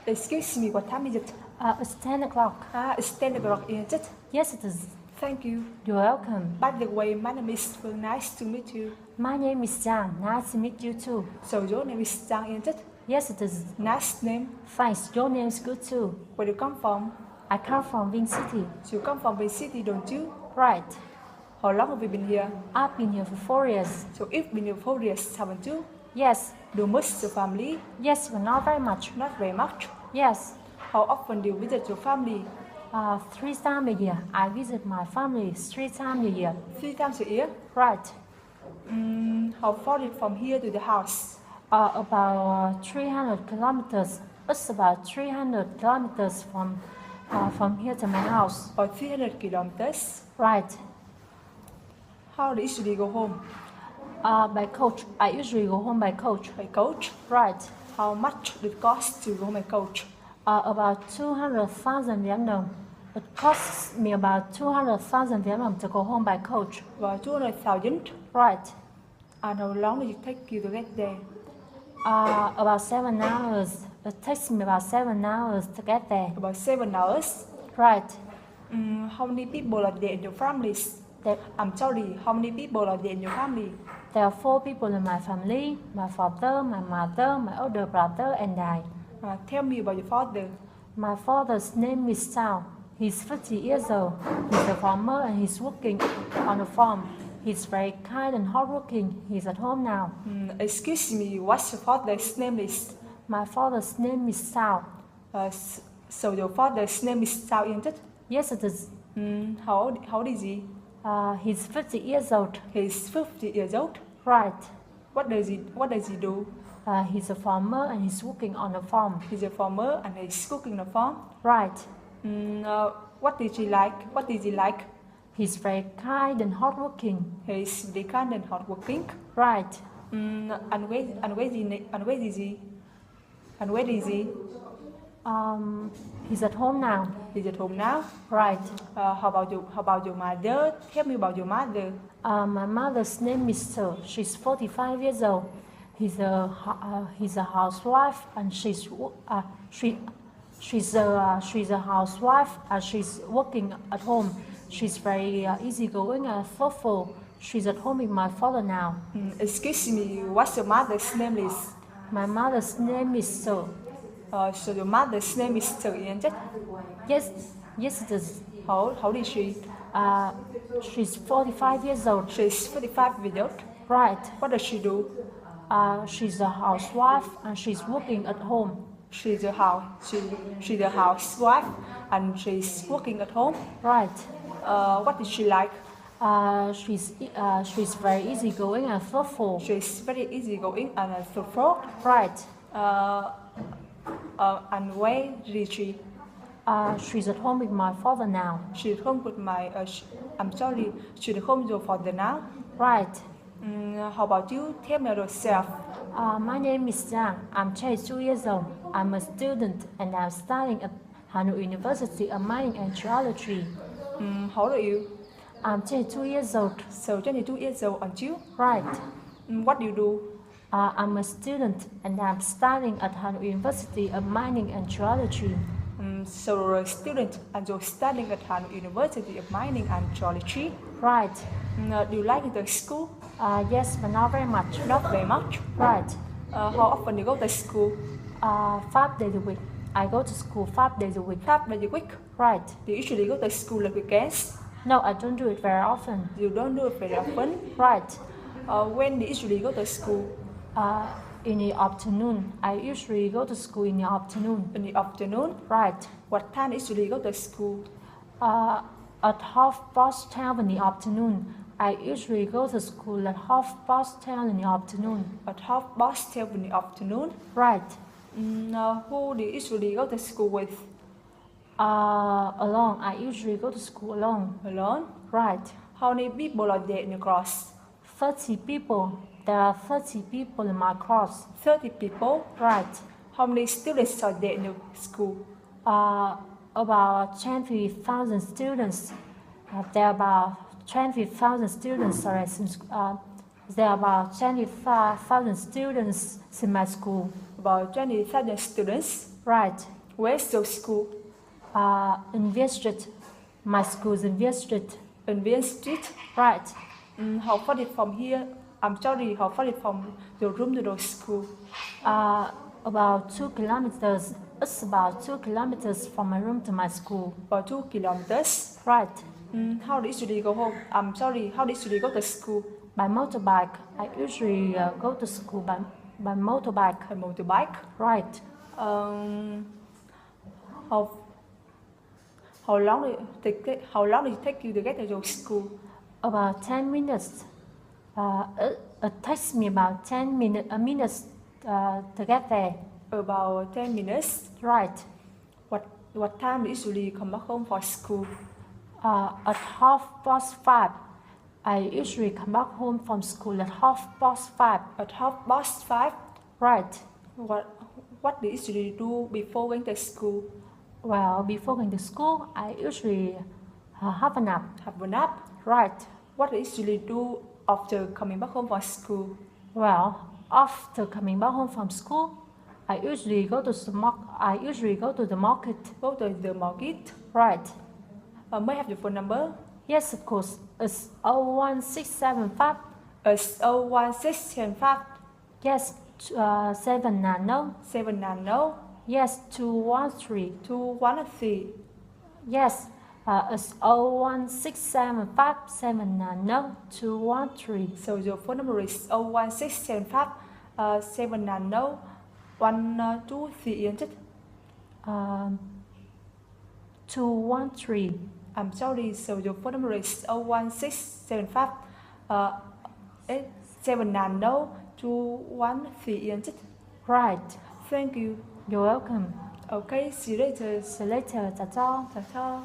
Excuse me, what time is it? It's 10 o'clock. It's 10 o'clock, isn't it? Yes, it is. Thank you. You're welcome. By the way, my name is Phương. Nice to meet you. My name is Zhang. Nice to meet you too. So your name is Zhang, isn't it? Yes, it is. Nice name. Thanks. Your name's good too. Where do you come from? I come from Vinh City. So you come from the city, don't you? Right. How long have you been here? I've been here for 4 years. So you've been here for 4 years, haven't you? Yes. Do you miss your family? Yes, but not very much. Not very much. Yes. How often do you visit your family? 3 times a year. I visit my family 3 times a year. 3 times a year? Right. How far is it from here to the house? About 300 kilometers. It's about 300 kilometers from here to my house. About 300 kilometers. Right. How do you usually go home? By coach. I usually go home by coach. By coach? Right. How much did it cost to go home by coach? About 200,000 Vietnam đồng. It costs me about 200,000 Vietnam đồng to go home by coach. About 200,000? Right. And how long did it take you to get there? About 7 hours. It takes me about 7 hours to get there. About 7 hours? Right. How many people are there in your families? I'm sorry, how many people are there in your family? There are 4 people in my family. My father, my mother, my older brother, and I. Tell me about your father. My father's name is Sao. He's 50 years old. He's a farmer and he's working on a farm. He's very kind and hardworking. He's at home now. Excuse me, what's your father's name is? My father's name is Sao. So your father's name is Sao, isn't it? Yes, it is. How old is he? He's 50 years old. He's 50 years old? Right. What does he do? He's a farmer and he's working on a farm. He's a farmer and he's cooking on a farm? Right. What is he like? He's very kind and hardworking. He's very kind and hardworking? Right. And where is he? He's at home now. He's at home now? Right. How about your mother? Tell me about your mother. My mother's name is Sir. She's 45 years old. He's a housewife and she's a housewife and she's working at home. She's very easygoing and thoughtful. She's at home with my father now. Excuse me, what's your mother's name is? My mother's name is Sir. So your mother's name is Sir, isn't it? Yes, it is. How old is she? She's 45 years old. She's 45 years old? Right. What does she do? She's a housewife and she's working at home. She's a housewife and she's working at home? Right. What is she like? She's very easygoing and thoughtful. She's very easygoing and thoughtful? Right. And where is she? She's at home with my father now. She's at home with she's at home with your father now? Right. How about you? Tell me yourself. My name is Zhang. I'm 22 years old. I'm a student and I'm studying at Hanoi University of Mining and Geology. How old are you? I'm 22 years old. So 22 years old, aren't you? Right. What do you do? I'm a student and I'm studying at Hanoi University of Mining and Geology. So you're a student and you're studying at Hanoi University of Mining and Geology? Right. Do you like the school? Yes, but not very much. Not very much? Right. How often do you go to school? 5 days a week. I go to school 5 days a week. 5 days a week? Right. Do you usually go to school on weekends? No, I don't do it very often. You don't do it very often? Right. When do you usually go to school? In the afternoon. I usually go to school in the afternoon. In the afternoon? Right. What time do you usually go to school? At 12:30 in the afternoon. I usually go to school at 12:30 in the afternoon. At 12:30 in the afternoon? Right. Who do you usually go to school with? Alone. I usually go to school alone. Alone? Right. How many people are there in your class? 30 people. There are 30 people in my class. 30 people? Right. How many students are there in your school? About 20,000 students. There are about 20,000 students. There are about 25,000 students in my school. About 20,000 students. Right. Where's your school? In Viên Street. My school's in Viên Street. In Viên Street. Right. How far is from here? I'm sorry, how far is from your room to the school? About 2 kilometers. It's about 2 kilometers from my room to my school. About 2 kilometers. Right. How do you usually go home? I'm sorry, how do you usually go to school? By motorbike. I usually go to school by motorbike. By motorbike. Right. How long did it take you to get to your school? About 10 minutes. It takes me about 10 minutes to get there. About 10 minutes. Right. What time do you usually come back home for school? At 5:30. I usually come back home from school at 5:30. At 5:30. Right. What do you usually do before going to school? Well, before going to school, I usually have a nap. Have a nap. Right. What do you usually do after coming back home from school? Well, after coming back home from school, I usually go to the market. Go to the market. Right. May I have your phone number? Yes, of course. It's 01675. It's 01675. Yes, 790. 790. Yes, 213. 213. Yes, it's 01675 790 213. So your phone number is 01675 790 123 isn't it? 213. I'm sorry, so your phone number is 01675 790 213 isn't it? Right. Thank you. You're welcome. Okay, see you later. See you later. Chào cho. Chào.